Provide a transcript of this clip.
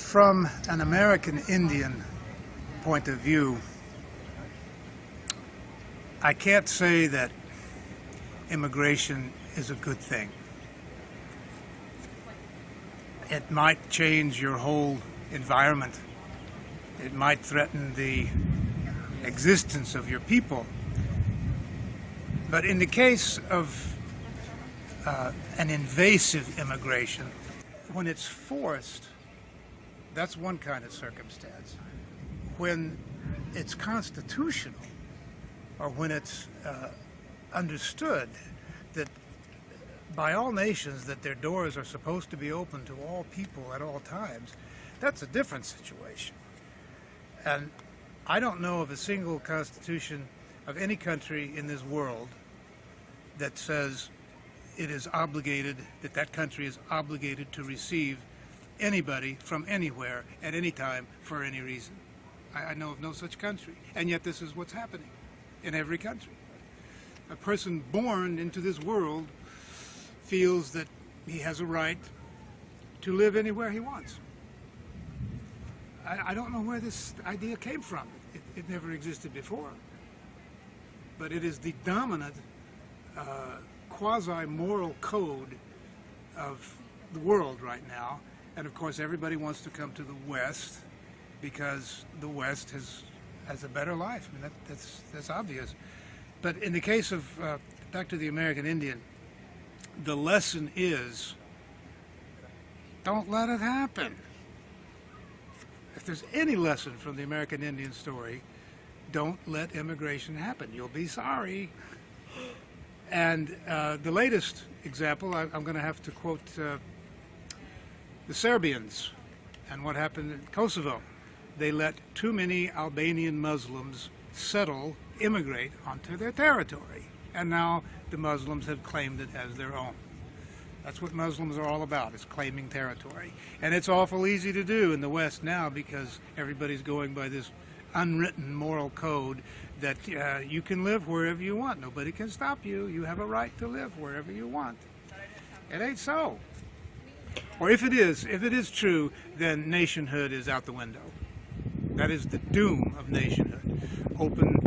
From an American Indian point of view, I can't say that immigration is a good thing. It might change your whole environment. It might threaten the existence of your people. But in the case of an invasive immigration, when it's forced, that's one kind of circumstance. When it's constitutional, or when it's understood that by all nations that their doors are supposed to be open to all people at all times, that's a different situation. And I don't know of a single constitution of any country in this world that says it is obligated, that that country is obligated to receive anybody from anywhere at any time for any reason. I know of no such country, and yet this is what's happening in every country. A person born into this world feels that he has a right to live anywhere he wants. I don't know where this idea came from. It never existed before. But it is the dominant quasi-moral code of the world right now. And of course everybody wants to come to the West because the West has a better life. I mean, that's obvious. But in the case of, back to the American Indian, the lesson is, don't let it happen. If there's any lesson from the American Indian story, don't let immigration happen. You'll be sorry. And the latest example, I'm going to have to quote the Serbians and what happened in Kosovo. They let too many Albanian Muslims settle, immigrate onto their territory. And now the Muslims have claimed it as their own. That's what Muslims are all about, is claiming territory. And it's awful easy to do in the West now because everybody's going by this unwritten moral code that you can live wherever you want. Nobody can stop you. You have a right to live wherever you want. It ain't so. Or if it is true, then nationhood is out the window. That is the doom of nationhood. Open